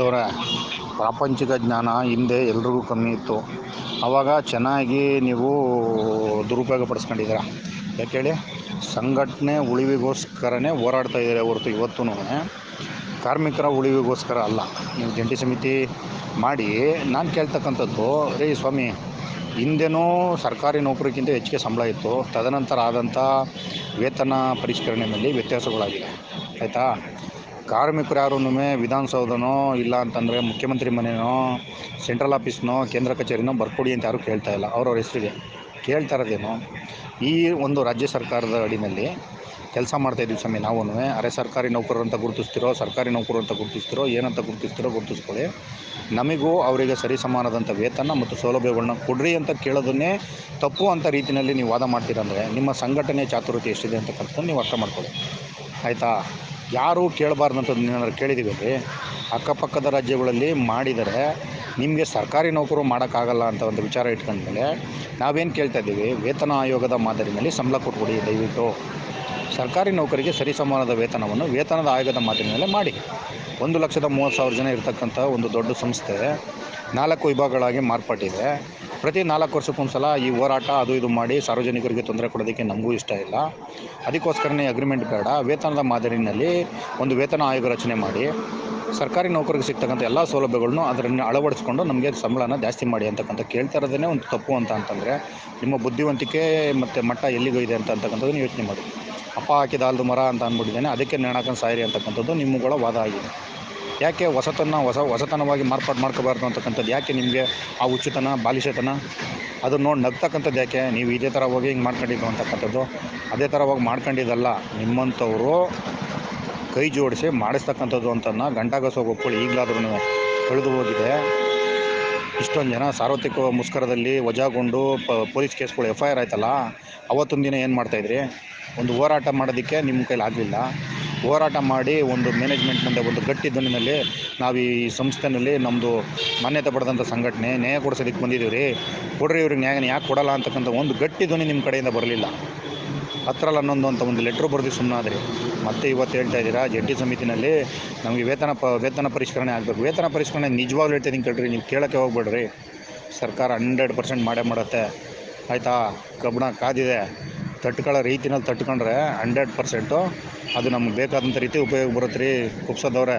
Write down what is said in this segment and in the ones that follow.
ಕುಪ್ಸದವರ ಪ್ರಾಪಂಚಿಕ ಜ್ಞಾನ ಹಿಂದೆ ಎಲ್ರಿಗೂ ಕಮ್ಮಿ ಇತ್ತು. ಆವಾಗ ಚೆನ್ನಾಗಿ ನೀವು ದುರುಪಯೋಗ ಪಡಿಸ್ಕೊಂಡಿದ್ದೀರ. ಯಾಕೆ ಹೇಳಿ? ಸಂಘಟನೆ ಉಳಿವಿಗೋಸ್ಕರನೇ ಹೋರಾಡ್ತಾ ಇದ್ದಾರೆ ಹೊರತು ಇವತ್ತೂ ಕಾರ್ಮಿಕರ ಉಳಿವಿಗೋಸ್ಕರ ಅಲ್ಲ. ನೀವು ಜಂಟಿ ಸಮಿತಿ ಮಾಡಿ ನಾನು ಕೇಳ್ತಕ್ಕಂಥದ್ದು, ರೀ ಸ್ವಾಮಿ, ಹಿಂದೆನೂ ಸರ್ಕಾರಿ ನೌಕರಿಗಿಂತ ಹೆಚ್ಚಿಗೆ ಸಂಬಳ ಇತ್ತು. ತದನಂತರ ಆದಂಥ ವೇತನ ಪರಿಷ್ಕರಣೆಯಲ್ಲಿ ವ್ಯತ್ಯಾಸಗಳಾಗಿದೆ. ಆಯಿತಾ? ಕಾರ್ಮಿಕರು ಯಾರೂ ವಿಧಾನಸೌಧನೋ ಇಲ್ಲ ಅಂತಂದರೆ ಮುಖ್ಯಮಂತ್ರಿ ಮನೆಯೋ ಸೆಂಟ್ರಲ್ ಆಫೀಸ್ನೋ ಕೇಂದ್ರ ಕಚೇರಿನೋ ಬರ್ಕೊಡಿ ಅಂತ ಯಾರೂ ಕೇಳ್ತಾ ಇಲ್ಲ. ಅವ್ರವ್ರ ಹೆಸರಿಗೆ ಕೇಳ್ತಾ ಇರೋದೇನು, ಈ ಒಂದು ರಾಜ್ಯ ಸರ್ಕಾರದ ಅಡಿನಲ್ಲಿ ಕೆಲಸ ಮಾಡ್ತಾಯಿದ್ದೀವಿ ಸ್ವಾಮಿ. ನಾವು ಅರೆ ಸರ್ಕಾರಿ ನೌಕರರು ಅಂತ ಗುರುತಿಸ್ತಿರೋ, ಸರ್ಕಾರಿ ನೌಕರರು ಅಂತ ಗುರುತಿಸ್ತಿರೋ, ಏನಂತ ಗುರುತಿಸ್ತಿರೋ ಗುರುತಿಸ್ಕೊಳ್ಳಿ. ನಮಗೂ ಅವರಿಗೆ ಸರಿ ಸಮಾನದಂಥ ವೇತನ ಮತ್ತು ಸೌಲಭ್ಯಗಳನ್ನ ಕೊಡ್ರಿ ಅಂತ ಕೇಳೋದನ್ನೇ ತಪ್ಪು ಅಂತ ರೀತಿಯಲ್ಲಿ ನೀವು ವಾದ ಮಾಡ್ತೀರಂದರೆ ನಿಮ್ಮ ಸಂಘಟನೆ ಚಾತುರ್ಯತೆ ಎಷ್ಟಿದೆ ಅಂತಕ್ಕಂಥದ್ದು ನೀವು ಅರ್ಥ ಮಾಡ್ಕೊಳ್ಳಿ. ಆಯಿತಾ? ಯಾರೂ ಕೇಳಬಾರ್ದಂಥದ್ದು ಏನಾದ್ರು ಕೇಳಿದ್ದೀವಿ. ಅಕ್ಕಪಕ್ಕದ ರಾಜ್ಯಗಳಲ್ಲಿ ಮಾಡಿದರೆ ನಿಮಗೆ ಸರ್ಕಾರಿ ನೌಕರು ಮಾಡೋಕ್ಕಾಗಲ್ಲ ಅಂತ ಒಂದು ವಿಚಾರ ಇಟ್ಕೊಂಡ್ಮೇಲೆ ನಾವೇನು ಕೇಳ್ತಾ ಇದ್ದೀವಿ, ವೇತನ ಆಯೋಗದ ಮಾದರಿಯಲ್ಲಿ ಸಂಬಳ ಕೊಟ್ಬಿಡಿ. ದಯವಿಟ್ಟು ಸರ್ಕಾರಿ ನೌಕರಿಗೆ ಸರಿಸಮಾನದ ವೇತನವನ್ನು ವೇತನದ ಆಯೋಗದ ಮಾದರಿಯಲ್ಲೇ ಮಾಡಿ. 1,30,000 ಜನ ಇರತಕ್ಕಂಥ ಒಂದು ದೊಡ್ಡ ಸಂಸ್ಥೆ 4 ವಿಭಾಗಗಳಾಗಿ ಮಾರ್ಪಟ್ಟಿದೆ. ಪ್ರತಿ 4 ವರ್ಷಕ್ಕೊಂದು ಸಲ ಈ ಹೋರಾಟ ಅದು ಇದು ಮಾಡಿ ಸಾರ್ವಜನಿಕರಿಗೆ ತೊಂದರೆ ಕೊಡೋದಕ್ಕೆ ನಮಗೂ ಇಷ್ಟ ಇಲ್ಲ. ಅದಕ್ಕೋಸ್ಕರನೇ ಅಗ್ರಿಮೆಂಟ್ ಬೇಡ, ವೇತನದ ಮಾದರಿಯಲ್ಲಿ ಒಂದು ವೇತನ ಆಯೋಗ ರಚನೆ ಮಾಡಿ ಸರ್ಕಾರಿ ನೌಕರಿಗೆ ಸಿಗ್ತಕ್ಕಂಥ ಎಲ್ಲ ಸೌಲಭ್ಯಗಳನ್ನು ಅದನ್ನು ಅಳವಡಿಸ್ಕೊಂಡು ನಮಗೆ ಸಂಬಳನ ಜಾಸ್ತಿ ಮಾಡಿ ಅಂತಕ್ಕಂಥ ಕೇಳ್ತಾ ಇರೋದೇ ಒಂದು ತಪ್ಪು ಅಂತಂದರೆ ನಿಮ್ಮ ಬುದ್ಧಿವಂತಿಕೆ ಮತ್ತು ಮಟ್ಟ ಎಲ್ಲಿಗೂ ಇದೆ ಅಂತಕ್ಕಂಥದ್ದನ್ನು ಯೋಚನೆ ಮಾಡಿ. ಅಪ್ಪ ಹಾಕಿದ ಹಾಲ್ದು ಮರ ಅಂತ ಅಂದ್ಬಿಟ್ಟಿದ್ದೇನೆ, ಅದಕ್ಕೆ ನೆಣಾಕೊಂಡು ಸಾಯಿರಿ ಅಂತಕ್ಕಂಥದ್ದು ನಿಮ್ಮಗಳ ವಾದ ಆಗಿದೆ. ಯಾಕೆ ಹೊಸತನವಾಗಿ ಮಾರ್ಪಾಡು ಮಾಡ್ಕೋಬಾರ್ದು ಅಂತಕ್ಕಂಥದ್ದು ಯಾಕೆ ನಿಮಗೆ ಆ ಹುಚ್ಚುತನ, ಬಾಲಿಶತನ ಅದನ್ನು ನೋಡಿ ನಗ್ತಕ್ಕಂಥದ್ದು ಯಾಕೆ? ನೀವು ಇದೇ ಥರ ಹೋಗಿ ಹಿಂಗೆ ಮಾಡ್ಕೊಂಡಿದ್ದು ಅಂತಕ್ಕಂಥದ್ದು ಅದೇ ಥರ ಹೋಗಿ ಮಾಡ್ಕೊಂಡಿದ್ದಲ್ಲ. ನಿಮ್ಮಂಥವರು ಕೈ ಜೋಡಿಸಿ ಮಾಡಿಸ್ತಕ್ಕಂಥದ್ದು ಅಂತನ್ನ ಗಂಟಾಗಸೋಗಿ ಒಪ್ಕೊಳ್ಳಿ. ಈಗಲಾದ್ರೂ ಕಳೆದು ಹೋಗಿದೆ. ಇಷ್ಟೊಂದು ಜನ ಸಾರ್ವತ್ರಿಕ ಮುಷ್ಕರದಲ್ಲಿ ವಜಾಗೊಂಡು ಪೊಲೀಸ್ ಕೇಸ್ಗಳು FIR ಆಯ್ತಲ್ಲ, ಅವತ್ತೊಂದು ದಿನ ಏನು ಮಾಡ್ತಾಯಿದ್ರಿ? ಒಂದು ಹೋರಾಟ ಮಾಡೋದಕ್ಕೆ ನಿಮ್ಮ ಕೈಲಿ ಆಗಲಿಲ್ಲ. ಹೋರಾಟ ಮಾಡಿ ಒಂದು ಮ್ಯಾನೇಜ್ಮೆಂಟ್ ಮುಂದೆ ಒಂದು ಗಟ್ಟಿ ಧ್ವನಿನಲ್ಲಿ ನಾವು ಈ ಸಂಸ್ಥೆಯಲ್ಲಿ ನಮ್ಮದು ಮಾನ್ಯತೆ ಪಡೆದಂಥ ಸಂಘಟನೆ ನ್ಯಾಯ ಕೊಡಿಸೋದಕ್ಕೆ ಬಂದಿದ್ದೀವಿ ರೀ, ಕೊಡ್ರಿ ಇವ್ರಿಗೆ ನ್ಯಾಯನ ಯಾಕೆ ಕೊಡಲ್ಲ ಅಂತಕ್ಕಂಥ ಒಂದು ಗಟ್ಟಿ ಧ್ವನಿ ನಿಮ್ಮ ಕಡೆಯಿಂದ ಬರಲಿಲ್ಲ. 10ರಲ್ಲಿ 11 ಅಂತ ಒಂದು ಲೆಟ್ರು ಬರೆದು ಸುಮ್ಮನಾದ್ರಿ. ಮತ್ತೆ ಇವತ್ತು ಹೇಳ್ತಾ ಇದ್ದೀರಾ ಜಂಟಿ ಸಮಿತಿನಲ್ಲಿ ನಮಗೆ ವೇತನ ಪರಿಷ್ಕರಣೆ ಆಗಬೇಕು. ವೇತನ ಪರಿಷ್ಕರಣೆ ನಿಜವಾಗ್ಲೂ ಹೇಳ್ತಿದ್ದೀನಿ ಕೇಳ್ರಿ, ನೀವು ಕೇಳೋಕ್ಕೆ ಹೋಗ್ಬೇಡ್ರಿ. ಸರ್ಕಾರ 100% ಮಾಡೇ ಮಾಡುತ್ತೆ. ಆಯಿತಾ? ಕಬ್ಬಣ ಕಾದಿದೆ, ತಟ್ಕೊಳ್ಳೋ ರೀತಿನಲ್ಲಿ ತಟ್ಕೊಂಡ್ರೆ 100% ಅದು ನಮ್ಗೆ ಬೇಕಾದಂಥ ರೀತಿ ಉಪಯೋಗ ಬರುತ್ತೆ ರೀ. ಕುಪ್ಸದವ್ರೆ,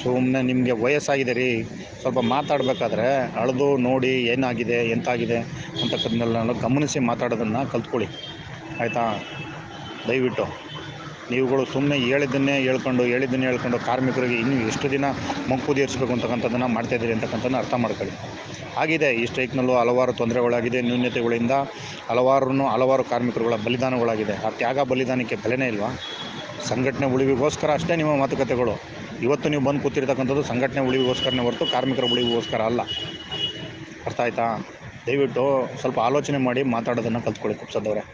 ಸುಮ್ಮನೆ ನಿಮಗೆ ವಯಸ್ಸಾಗಿದೆ ರೀ, ಸ್ವಲ್ಪ ಮಾತಾಡಬೇಕಾದ್ರೆ ಅಳೆದು ನೋಡಿ ಏನಾಗಿದೆ ಎಂತಾಗಿದೆ ಅಂತಕ್ಕಂಥದ್ದನ್ನೆಲ್ಲ ಗಮನಿಸಿ ಮಾತಾಡೋದನ್ನು ಕಲ್ತ್ಕೊಳ್ಳಿ. ಆಯಿತಾ? ದಯವಿಟ್ಟು ನೀವುಗಳು ಸುಮ್ಮನೆ ಹೇಳಿದ್ದನ್ನೇ ಹೇಳ್ಕೊಂಡು ಕಾರ್ಮಿಕರಿಗೆ ಇನ್ನೂ ಎಷ್ಟು ದಿನ ಮಂಕುದೀರಿಸಬೇಕು ಅಂತಕ್ಕಂಥದ್ದನ್ನು ಮಾಡ್ತಾಯಿದ್ದೀರಿ ಅಂತಕ್ಕಂಥದ್ದನ್ನು ಅರ್ಥ ಮಾಡ್ಕೊಳ್ಳಿ. ಆಗಿದೆ ಈ ಸ್ಟ್ರೈಕ್ನಲ್ಲೂ ಹಲವಾರು ತೊಂದರೆಗಳಾಗಿದೆ, ನ್ಯೂನ್ಯತೆಗಳಿಂದ ಹಲವಾರು ಕಾರ್ಮಿಕರುಗಳ ಬಲಿದಾನಗಳಾಗಿದೆ. ಆ ತ್ಯಾಗ ಬಲಿದಾನಕ್ಕೆ ಬೆಲೆನೇ ಇಲ್ವಾ? ಸಂಘಟನೆ ಉಳಿವಿಗೋಸ್ಕರ ಅಷ್ಟೇ ನಿಮ್ಮ ಮಾತುಕತೆಗಳು. ಇವತ್ತು ನೀವು ಬಂದು ಕೂತಿರ್ತಕ್ಕಂಥದ್ದು ಸಂಘಟನೆ ಉಳಿವಿಗೋಸ್ಕರನೇ ಹೊರತು ಕಾರ್ಮಿಕರ ಉಳಿವಿಗೋಸ್ಕರ ಅಲ್ಲ. ಅರ್ಥ ಆಯಿತಾ? ದಯವಿಟ್ಟು ಸ್ವಲ್ಪ ಆಲೋಚನೆ ಮಾಡಿ ಮಾತಾಡೋದನ್ನು ಕಲ್ತ್ಕೊಳ್ಳಿ ಕುಪ್ಸದವ್ರೆ.